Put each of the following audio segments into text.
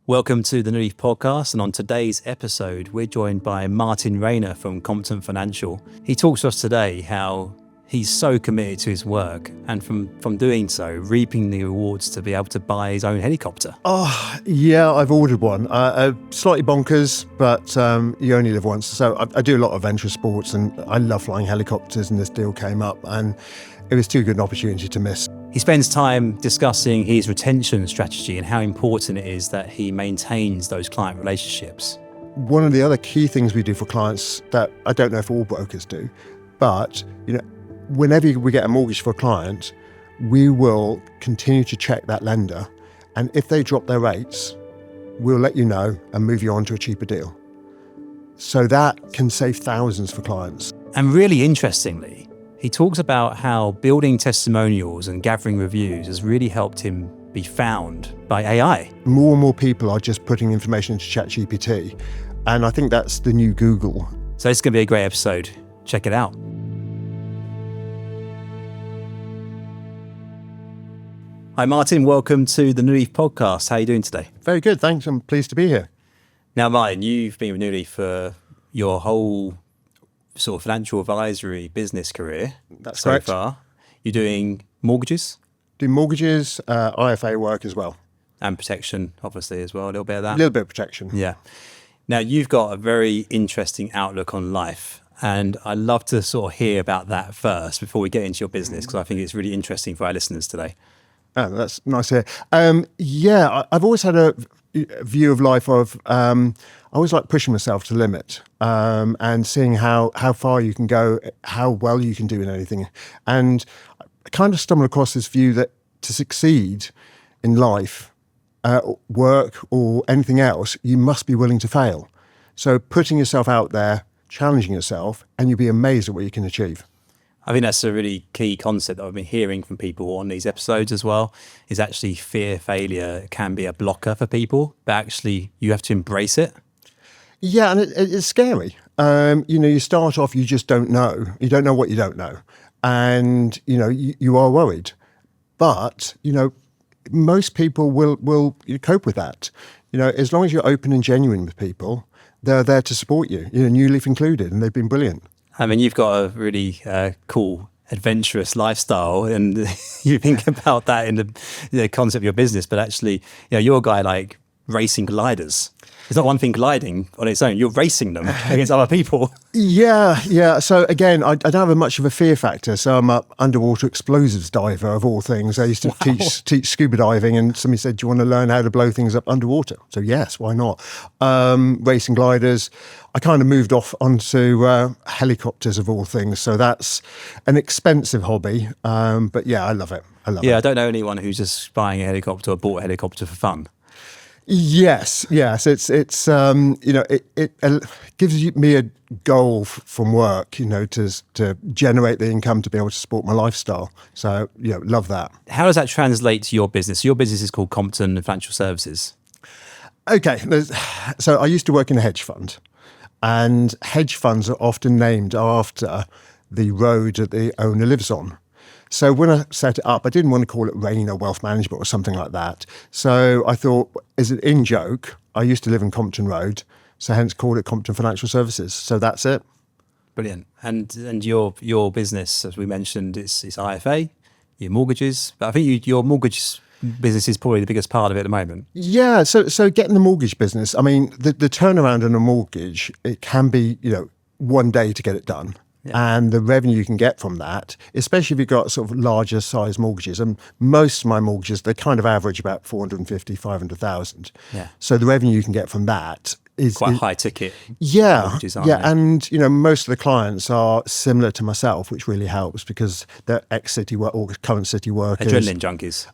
Welcome to the New Leaf podcast, and on today's episode, we're joined by Martyn Rayner from Compton Financial. He talks to us today how he's so committed to his work, and from doing so, reaping the rewards to be able to buy his own helicopter. Oh, yeah, I've ordered one. Slightly bonkers, but you only live once. So I do a lot of adventure sports, and I love flying helicopters, and this deal came up, and it was too good an opportunity to miss. He spends time discussing his retention strategy and how important it is that he maintains those client relationships. One of the other key things we do for clients that I don't know if all brokers do, but whenever we get a mortgage for a client, we will continue to check that lender, and if they drop their rates, we'll let you know and move you on to a cheaper deal. So that can save thousands for clients. And really interestingly, he talks about how building testimonials and gathering reviews has really helped him be found by AI. More and more people are just putting information into ChatGPT, and I think that's the new Google. So it's going to be a great episode. Check it out. Hi Martyn, welcome to the New Leaf podcast. How are you doing today? Very good, thanks. I'm pleased to be here. Now Martyn, you've been with New Leaf for your whole sort of financial advisory business career. That's so correct. far. You're doing mortgages? Do mortgages, IFA work as well. And protection, obviously, as well, a little bit of that. A little bit of protection. Yeah. Now, you've got a very interesting outlook on life, and I'd love to sort of hear about that first before we get into your business, because I think it's really interesting for our listeners today. Oh, that's nice to hear. I've always had a view of life of I always like pushing myself to the limit and seeing how far you can go, how well you can do in anything. And I kind of stumbled across this view that to succeed in life, work or anything else, you must be willing to fail. So putting yourself out there, challenging yourself, and you'll be amazed at what you can achieve. I think that's a really key concept that I've been hearing from people on these episodes as well, is actually failure can be a blocker for people, but actually you have to embrace it. Yeah, and it's scary. You start off, you just don't know. You don't know what you don't know. And, you are worried. But, most people will cope with that. As long as you're open and genuine with people, they're there to support you, New Leaf included, and they've been brilliant. I mean, you've got a really cool, adventurous lifestyle, and you think about that in the concept of your business, but actually, you're a guy like racing gliders. It's not one thing gliding on its own, you're racing them against other people. Yeah. So again, I don't have much of a fear factor. So I'm an underwater explosives diver of all things. I used to teach scuba diving, and somebody said, do you want to learn how to blow things up underwater? So yes, why not? Racing gliders. I kind of moved off onto helicopters of all things. So that's an expensive hobby. But yeah, I love it. I don't know anyone who's just buying a helicopter or bought a helicopter for fun. Yes. It's it gives me a goal from work, to generate the income to be able to support my lifestyle. So, love that. How does that translate to your business? Your business is called Compton Financial Services. Okay. So I used to work in a hedge fund, and hedge funds are often named after the road that the owner lives on. So when I set it up, I didn't want to call it Rayner Wealth Management or something like that. So I thought, as an in-joke, I used to live in Compton Road, so hence called it Compton Financial Services. So that's it. Brilliant. And your business, as we mentioned, it's IFA, your mortgages. But I think your mortgage business is probably the biggest part of it at the moment. Yeah. So getting the mortgage business, I mean, the turnaround on a mortgage, it can be, one day to get it done. Yeah. And the revenue you can get from that, especially if you've got sort of larger size mortgages, and most of my mortgages, they kind of average about 450, 500,000. Yeah. So the revenue you can get from that is quite high ticket. Yeah. And, most of the clients are similar to myself, which really helps because they're ex-city work or current city workers. Adrenaline junkies.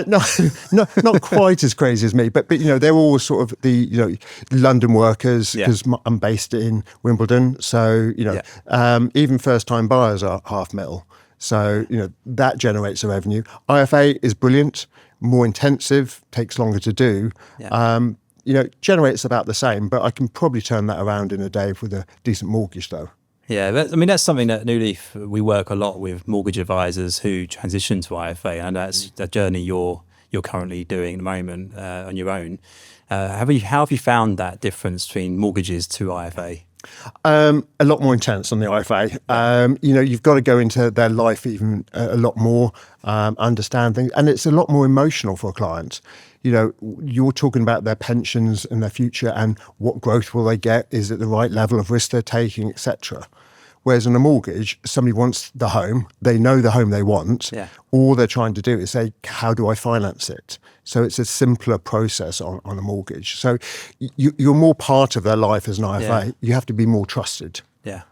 No, not quite as crazy as me, but they're all sort of the, London workers, because I'm based in Wimbledon. So, even first-time buyers are half metal. So, that generates a revenue. IFA is brilliant, more intensive, takes longer to do. Yeah. Generates about the same, but I can probably turn that around in a day with a decent mortgage, though. Yeah, that's something that New Leaf, we work a lot with mortgage advisors who transition to IFA, and that's a journey you're currently doing at the moment on your own. How have you found that difference between mortgages to IFA? A lot more intense on the IFA. You've got to go into their life even a lot more, understand things, and it's a lot more emotional for a client. You're talking about their pensions and their future and what growth will they get? Is it the right level of risk they're taking, etc. Whereas on a mortgage, somebody wants the home, they know the home they want. Yeah. All they're trying to do is say, how do I finance it? So it's a simpler process on a mortgage. So you're more part of their life as an IFA. Yeah. You have to be more trusted. Yeah.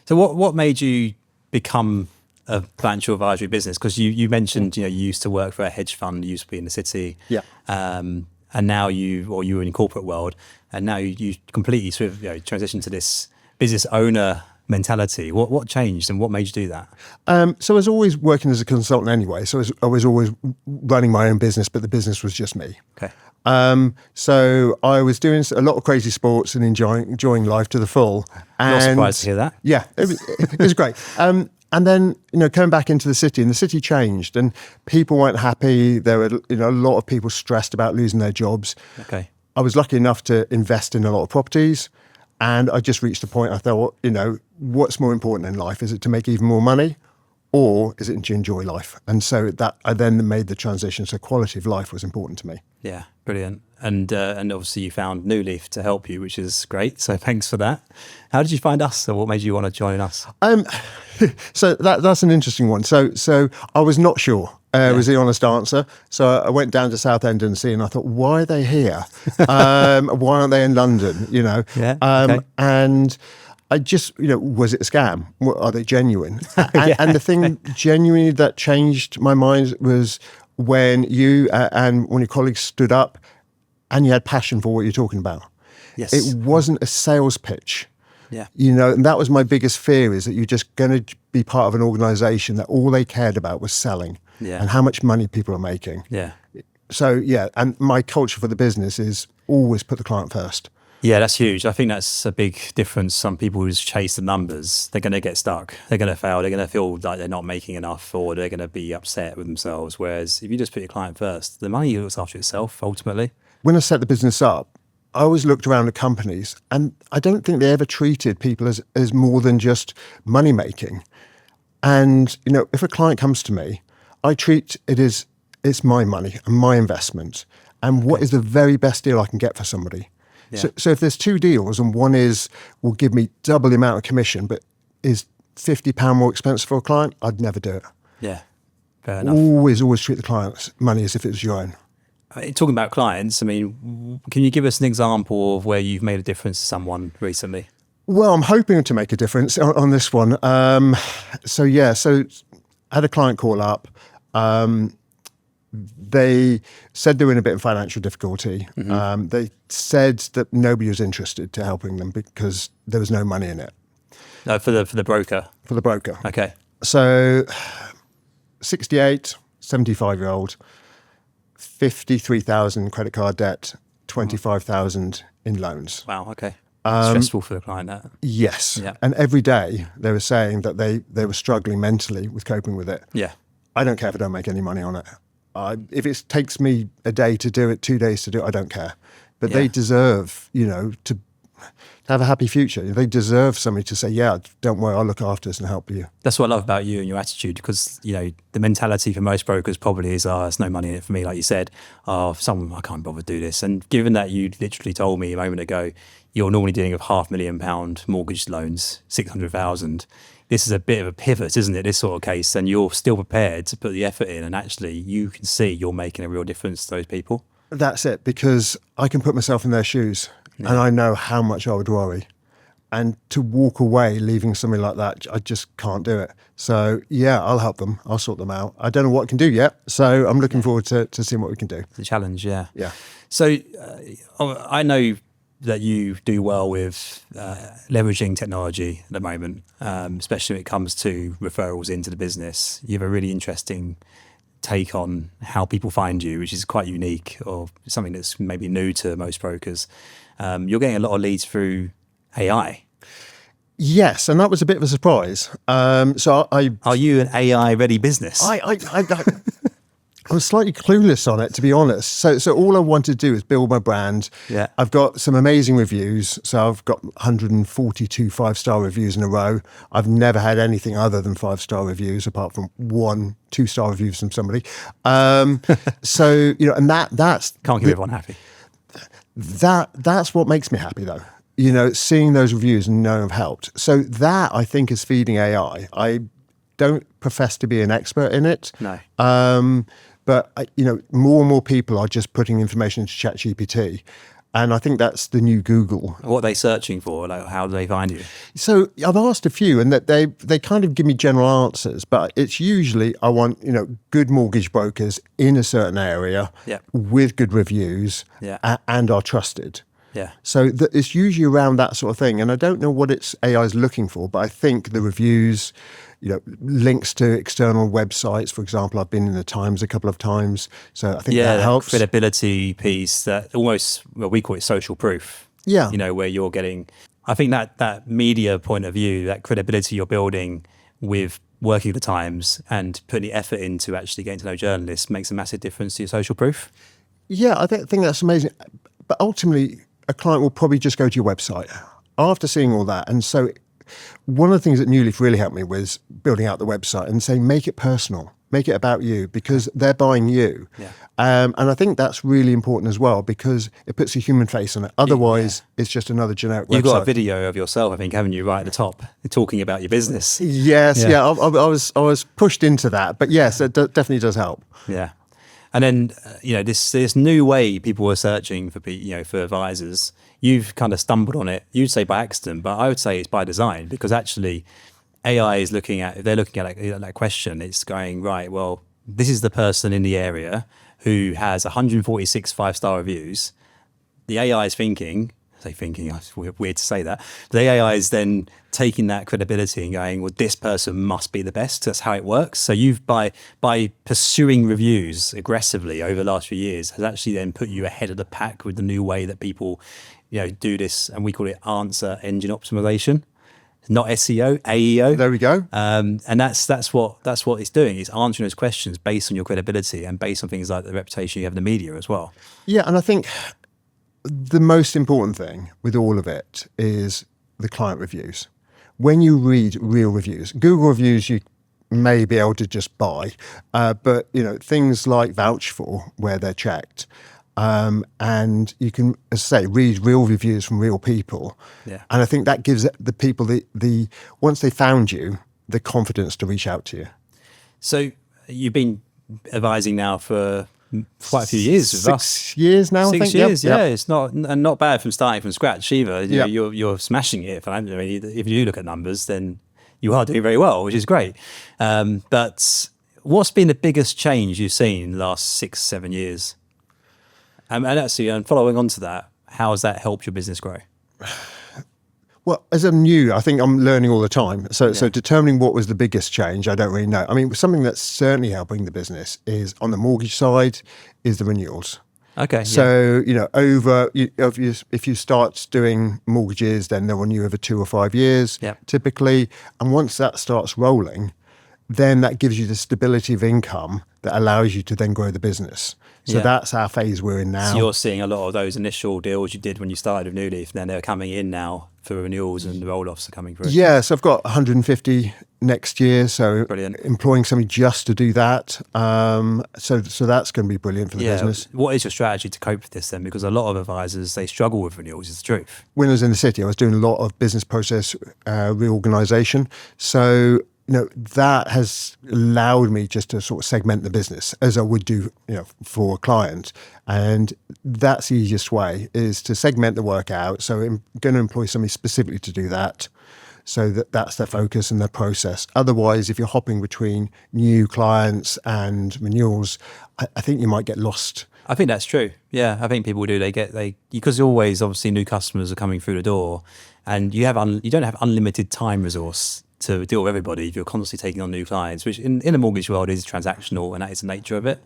So what made you become a financial advisory business? Because you mentioned, you used to work for a hedge fund, you used to be in the city. Yeah. And now you were in the corporate world, and now you completely sort of transitioned to this business owner mentality. What changed and what made you do that? So I was always working as a consultant anyway. So I was always running my own business, but the business was just me. Okay. So I was doing a lot of crazy sports and enjoying life to the full. And Not surprised to hear that. Yeah, it was great. And then, coming back into the city, and the city changed and people weren't happy. There were, a lot of people stressed about losing their jobs. Okay. I was lucky enough to invest in a lot of properties. And I just reached a point, I thought, what's more important in life? Is it to make even more money, or is it to enjoy life? And so that I then made the transition. So quality of life was important to me. Yeah, brilliant. And obviously you found New Leaf to help you, which is great. So thanks for that. How did you find us? Or what made you want to join us? So that's an interesting one. So I was not sure. Was the honest answer. So I went down to Southend and see, and I thought, why are they here? Why aren't they in London? Yeah. Okay. And I just, was it a scam? Are they genuine? And the thing genuinely that changed my mind was when you and one of your colleagues stood up and you had passion for what you're talking about. Yes. It wasn't a sales pitch. Yeah. And that was my biggest fear, is that you're just going to be part of an organization that all they cared about was selling and how much money people are making. Yeah. So, and my culture for the business is always put the client first. Yeah, that's huge. I think that's a big difference. Some people who just chase the numbers, they're going to get stuck. They're going to fail. They're going to feel like they're not making enough, or they're going to be upset with themselves. Whereas if you just put your client first, the money looks after itself ultimately. When I set the business up, I always looked around at companies, and I don't think they ever treated people as more than just money making. And, if a client comes to me, I treat it as it's my money and my investment, and what is the very best deal I can get for somebody. Yeah. So if there's two deals and one will give me double the amount of commission, but is £50 more expensive for a client, I'd never do it. Yeah, fair enough. Always treat the client's money as if it was your own. Talking about clients, I mean, can you give us an example of where you've made a difference to someone recently? Well, I'm hoping to make a difference on this one. So I had a client call up. They said they were in a bit of financial difficulty. Mm-hmm. They said that nobody was interested to helping them because there was no money in it. No, for the broker? For the broker. Okay. So 68, 75-year-old, 53,000 credit card debt, 25,000 in loans. Wow, okay. Stressful for the client, that. Yes. Yeah. And every day they were saying that they were struggling mentally with coping with it. Yeah. I don't care if I don't make any money on it. If it takes me a day to do it, 2 days to do it, I don't care. But they deserve, to have a happy future. They deserve somebody to say, yeah, don't worry, I'll look after this and help you. That's what I love about you and your attitude, because, the mentality for most brokers probably is, there's no money in it for me, like you said. I can't bother to do this. And given that you literally told me a moment ago, you're normally dealing with £500,000 mortgage loans, 600,000. This is a bit of a pivot, isn't it, this sort of case? And you're still prepared to put the effort in, and actually you can see you're making a real difference to those people. That's it, because I can put myself in their shoes and I know how much I would worry. And to walk away leaving something like that, I just can't do it. So, I'll help them. I'll sort them out. I don't know what I can do yet. So I'm looking forward to seeing what we can do. It's a challenge, yeah. Yeah. So I know that you do well with leveraging technology at the moment, especially when it comes to referrals into the business. You have a really interesting take on how people find you, which is quite unique, or something that's maybe new to most brokers. You're getting a lot of leads through AI. Yes, and that was a bit of a surprise. Are you an AI ready business? I was slightly clueless on it, to be honest. So all I want to do is build my brand. Yeah. I've got some amazing reviews. So I've got 142 5-star reviews in a row. I've never had anything other than 5-star reviews, apart from 1 2-star review from somebody. So, and that's Can't keep everyone happy. that's what makes me happy, though. Seeing those reviews and knowing I've helped. So that, I think, is feeding AI. I don't profess to be an expert in it. No. But more and more people are just putting information into ChatGPT, and I think that's the new Google. What are they searching for? Like, how do they find you? So I've asked a few, and that they kind of give me general answers, but it's usually I want good mortgage brokers in a certain area Yeah. with good reviews Yeah. and are trusted. Yeah. So it's usually around that sort of thing, and I don't know what its AI is looking for, but I think the reviews, links to external websites, for example. I've been in the Times a couple of times, so I think that helps. Credibility piece that almost, well, we call it social proof. Yeah. Where you're getting, I think that media point of view, that credibility you're building with working at the Times and putting the effort into actually getting to know journalists makes a massive difference to your social proof. Yeah, I think that's amazing. But ultimately, a client will probably just go to your website after seeing all that. And so one of the things that New Leaf really helped me was building out the website and saying, make it personal, make it about you, because they're buying you. Yeah. And I think that's really important as well, because it puts a human face on it. Otherwise, it's just another generic website. You've got a video of yourself, I think, haven't you, right at the top, talking about your business. Yes, yeah. I was pushed into that. But yes, it definitely does help. Yeah. And then, this new way people were searching for, for advisors, you've kind of stumbled on it. You'd say by accident, but I would say it's by design, because actually AI is looking at, if they're looking at that question, it's going, right, well, this is the person in the area who has 146 5-star reviews. The AI is thinking, it's weird to say that. The AI is then taking that credibility and going, well, this person must be the best. That's how it works. So you've, by pursuing reviews aggressively over the last few years, has actually then put you ahead of the pack with the new way that people, do this. And we call it answer engine optimization, not SEO, AEO. There we go. And that's what it's doing. It's answering those questions based on your credibility and based on things like the reputation you have in the media as well. Yeah, and I think the most important thing with all of it is the client reviews. When you read real reviews, Google reviews you may be able to just buy, but things like Vouch For, where they're checked, and you can, as I say, read real reviews from real people. Yeah. And I think that gives the people the once they found you, the confidence to reach out to you. So you've been advising now for quite a few years with us. 6 years now, I think. 6 years, Yep. yeah. It's not bad from starting from scratch either. Yep. You're smashing it. If you look at numbers, then you are doing very well, which is great. But what's been the biggest change you've seen in the last 6-7 years? And actually, and following on to that, how has that helped your business grow? Well, as I'm new, I think I'm learning all the time. So determining what was the biggest change, I don't really know. I mean, something that's certainly helping the business is on the mortgage side is the renewals. Okay. So, if you start doing mortgages, then they'll renew over 2 or 5 years, typically. And once that starts rolling, then that gives you the stability of income that allows you to then grow the business. So that's our phase we're in now. So you're seeing a lot of those initial deals you did when you started with New Leaf, then they're coming in now for renewals and the roll-offs are coming through. Yeah, so I've got 150 next year, so brilliant. Employing somebody just to do that. So that's going to be brilliant for the business. What is your strategy to cope with this then? Because a lot of advisors, they struggle with renewals, is the truth. When I was in the city, I was doing a lot of business process reorganization. So that has allowed me just to sort of segment the business as I would do, for a client. And that's the easiest way, is to segment the work out. So I'm going to employ somebody specifically to do that. So that's their focus and their process. Otherwise, if you're hopping between new clients and renewals, I think you might get lost. I think that's true. Yeah, I think people do. Because always, obviously, new customers are coming through the door, and you don't have unlimited time resource to deal with everybody if you're constantly taking on new clients, which in the mortgage world is transactional, and that is the nature of it.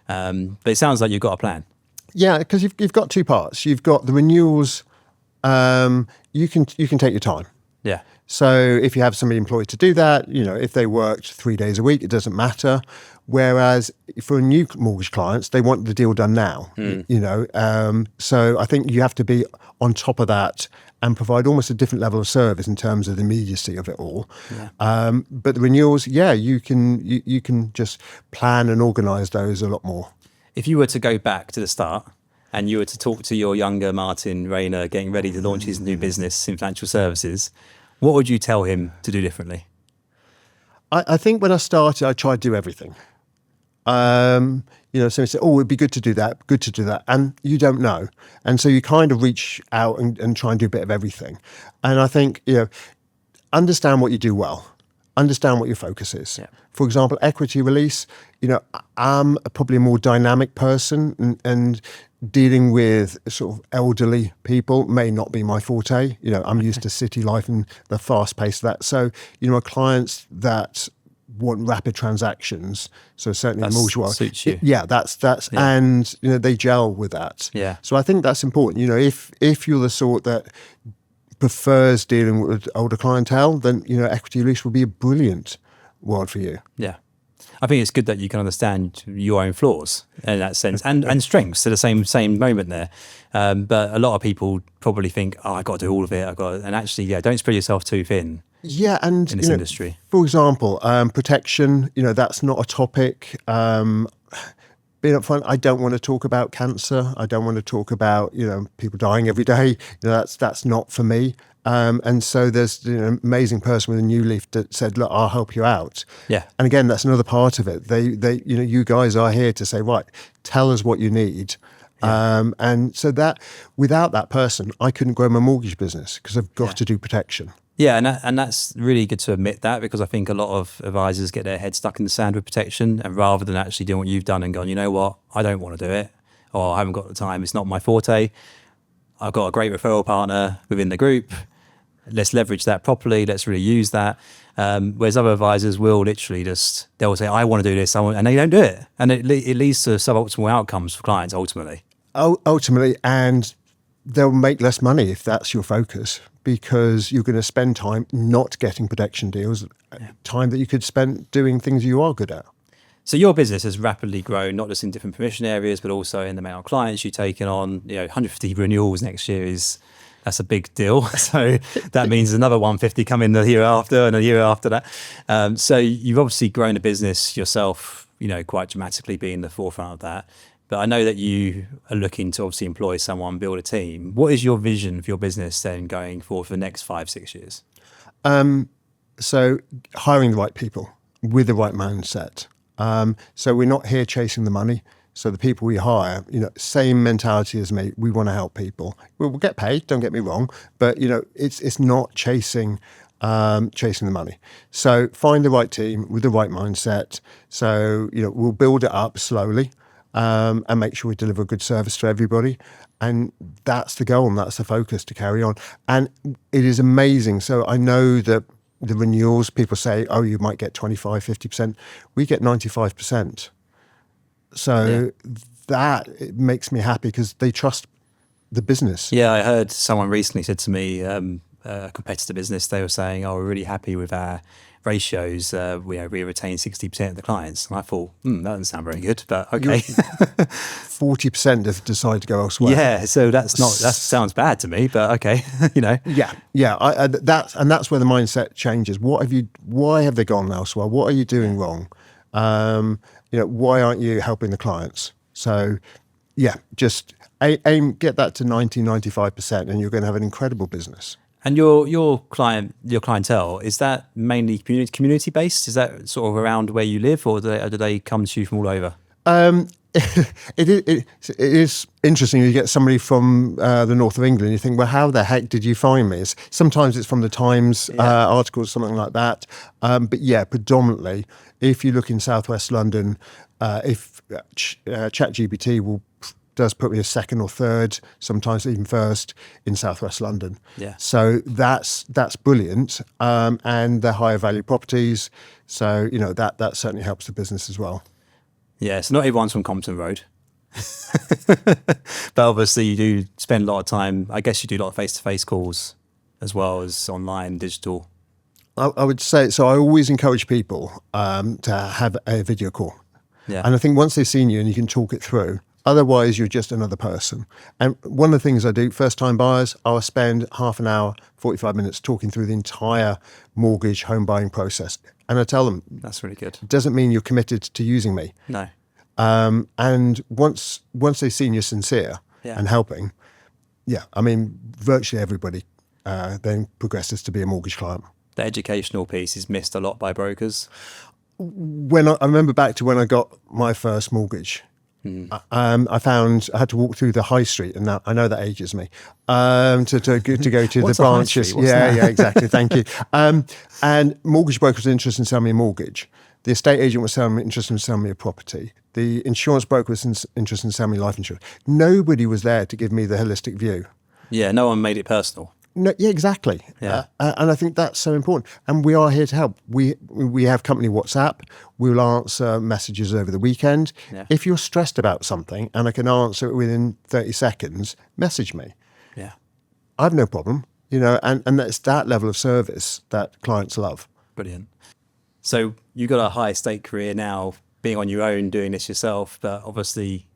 But it sounds like you've got a plan. Yeah, because you've got two parts. You've got the renewals. You can take your time. Yeah. So if you have somebody employed to do that, if they worked 3 days a week, it doesn't matter. Whereas for new mortgage clients, they want the deal done now. So I think you have to be on top of that and provide almost a different level of service in terms of the immediacy of it all. Yeah. But the renewals, you can just plan and organise those a lot more. If you were to go back to the start and you were to talk to your younger Martyn Rayner getting ready to launch his new business in financial services, what would you tell him to do differently? I think when I started, I tried to do everything. So you say, oh, it'd be good to do that. And you don't know. And so you kind of reach out and try and do a bit of everything. And I think, understand what you do well, understand what your focus is. Yeah. For example, equity release, I'm probably a more dynamic person and dealing with sort of elderly people may not be my forte. I'm used to city life and the fast pace of that. So, clients that want rapid transactions, so certainly in the mortgage world, suits you. That's and they gel with that. Yeah. So I think that's important. If you're the sort that prefers dealing with older clientele, then equity release will be a brilliant world for you. Yeah. I think it's good that you can understand your own flaws in that sense and strengths at the same moment there. But a lot of people probably think, oh, I got to do all of it. And actually, don't spread yourself too thin. Yeah, and in this industry. For example, protection, that's not a topic. Being upfront, I don't want to talk about cancer. I don't want to talk about people dying every day. That's not for me. And so there's an amazing person with a new leaf that said, look, I'll help you out. Yeah. And again, that's another part of it. They you guys are here to say, right, tell us what you need. Yeah. And so that without that person, I couldn't grow my mortgage business because I've got to do protection. Yeah, and that's really good to admit that, because I think a lot of advisors get their head stuck in the sand with protection, and rather than actually doing what you've done and gone, you know what, I don't want to do it, or I haven't got the time, it's not my forte. I've got a great referral partner within the group. Let's leverage that properly. Let's really use that. Whereas other advisors will literally they'll say, I want to do this, and they don't do it. And it leads to suboptimal outcomes for clients ultimately. Ultimately, and they'll make less money if that's your focus, because you're going to spend time not getting protection deals, time that you could spend doing things you are good at. So your business has rapidly grown, not just in different permission areas, but also in the amount of clients you've taken on. 150 renewals next year that's a big deal. So that means another 150 coming the year after and a year after that. So you've obviously grown a business yourself, quite dramatically, being the forefront of that. But I know that you are looking to obviously employ someone, build a team. What is your vision for your business then going forward for the next 5-6 years? So hiring the right people with the right mindset. So we're not here chasing the money. So the people we hire, same mentality as me. We want to help people. We'll get paid, don't get me wrong, but it's not chasing the money. So find the right team with the right mindset. So we'll build it up slowly. And make sure we deliver a good service to everybody. And that's the goal and that's the focus to carry on. And it is amazing. So I know that the renewals, people say, oh, you might get 25, 50%. We get 95%. So that it makes me happy because they trust the business. Yeah, I heard someone recently said to me, a competitor business, they were saying, oh, we're really happy with our ratios, we retain 60% of the clients. And I thought, that doesn't sound very good, but okay. 40% have decided to go elsewhere. Yeah, so that sounds bad to me, but okay, Yeah. That's where the mindset changes. Why have they gone elsewhere? What are you doing wrong? Why aren't you helping the clients? So, just get that to 90-95%, and you're going to have an incredible business. And your clientele, is that mainly community based? Is that sort of around where you live, or do they come to you from all over? It is interesting. You get somebody from the north of England, you think, well, how the heck did you find me? Sometimes it's from the Times articles, something like that. But predominantly, if you look in southwest London, if ChatGPT does put me a second or third, sometimes even first in southwest London. Yeah. So that's brilliant, and they're higher value properties. So that certainly helps the business as well. Yeah, so not everyone's from Compton Road, but obviously you do spend a lot of time. I guess you do a lot of face-to-face calls as well as online, digital? I would say, so I always encourage people to have a video call. Yeah. And I think once they've seen you and you can talk it through, otherwise you're just another person. And one of the things I do, first time buyers, I'll spend half an hour, 45 minutes talking through the entire mortgage home buying process. And I tell them, That's really good. it doesn't mean you're committed to using me. No. And once they've seen you're sincere Yeah. and helping, I mean, virtually everybody then progresses to be a mortgage client. The educational piece is missed a lot by brokers. When I remember back to when I got my first mortgage, I found I had to walk through the high street, and now I know that ages me, to go to the What's a high branches. street? What's that? Yeah, exactly. Thank you. And mortgage brokers were interested in selling me a mortgage. The estate agent was interested in selling me a property. The insurance broker was interested in selling me life insurance. Nobody was there to give me the holistic view. Yeah, no one made it personal. No, yeah, exactly. Yeah. And I think that's so important. And we are here to help. We have company WhatsApp. We'll answer messages over the weekend. Yeah. If you're stressed about something and I can answer it within 30 seconds, message me. Yeah. I have no problem, and that's that level of service that clients love. Brilliant. So you got a high stake career now, being on your own, doing this yourself, but obviously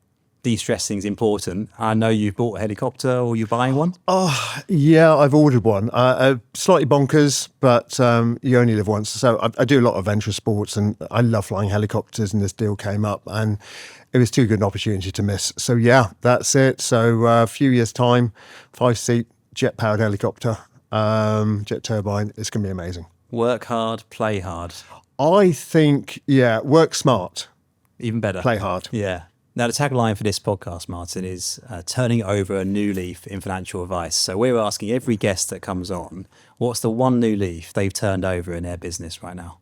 de-stressing is important. I know you've bought a helicopter, or you're buying one. Oh, yeah, I've ordered one. Slightly bonkers, but you only live once. So I do a lot of adventure sports, and I love flying helicopters, and this deal came up, and it was too good an opportunity to miss. So yeah, that's it. So a few years' time, 5-seat jet-powered helicopter, jet-turbine. It's going to be amazing. Work hard, play hard. I think, work smart, Even better. play hard. Yeah. Now, the tagline for this podcast, Martyn, is turning over a new leaf in financial advice. So we're asking every guest that comes on, what's the one new leaf they've turned over in their business right now?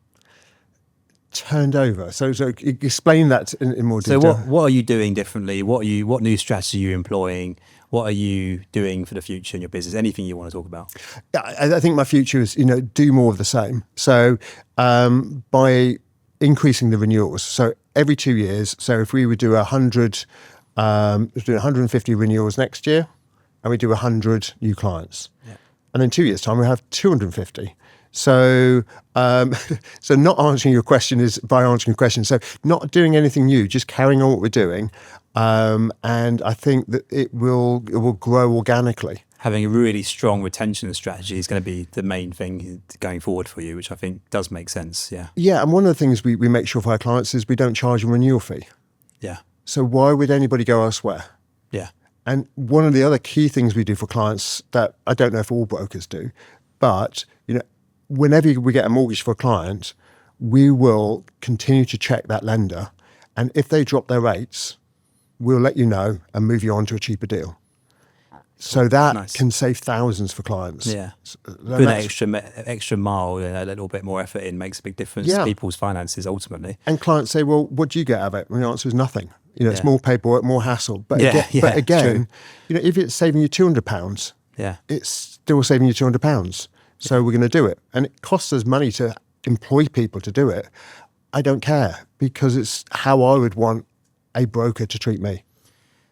Turned over. So explain that in more detail. So what are you doing differently? What new strategy are you employing? What are you doing for the future in your business? Anything you want to talk about? I think my future is, do more of the same. So by increasing the renewals, so every 2 years. So if we would do 100, we're doing 150 renewals next year, and we do 100 new clients, and in 2 years' time we have 250. So, so not answering your question is by answering your question. So not doing anything new, just carrying on what we're doing, and I think that it will grow organically. Having a really strong retention strategy is going to be the main thing going forward for you, which I think does make sense. Yeah. Yeah, and one of the things we make sure for our clients is we don't charge a renewal fee. Yeah. So why would anybody go elsewhere? Yeah. And one of the other key things we do for clients that I don't know if all brokers do, but whenever we get a mortgage for a client, we will continue to check that lender, and if they drop their rates, we'll let you know and move you on to a cheaper deal. So that can save thousands for clients. Yeah. Put an extra mile, a little bit more effort in makes a big difference to people's finances ultimately. And clients say, well, what do you get out of it? And the answer is nothing. It's more paperwork, more hassle. But again, if it's saving you £200, it's still saving you £200. So we're going to do it. And it costs us money to employ people to do it. I don't care, because it's how I would want a broker to treat me.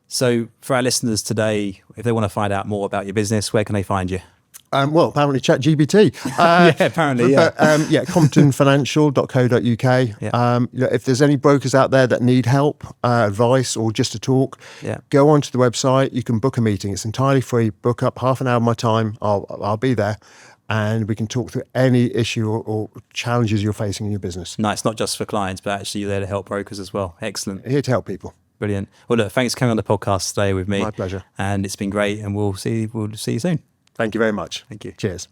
So for our listeners today, if they want to find out more about your business, where can they find you? Well, apparently ChatGPT. Apparently, But, comptonfinancial.co.uk. If there's any brokers out there that need help, advice, or just to talk, go onto the website. You can book a meeting. It's entirely free. Book up half an hour of my time. I'll be there. And we can talk through any issue or challenges you're facing in your business. Nice, not just for clients, but actually you're there to help brokers as well. Excellent. Here to help people. Brilliant. Well, look, thanks for coming on the podcast today with me. My pleasure. And it's been great, and we'll see you soon. Thank you very much. Thank you. Cheers.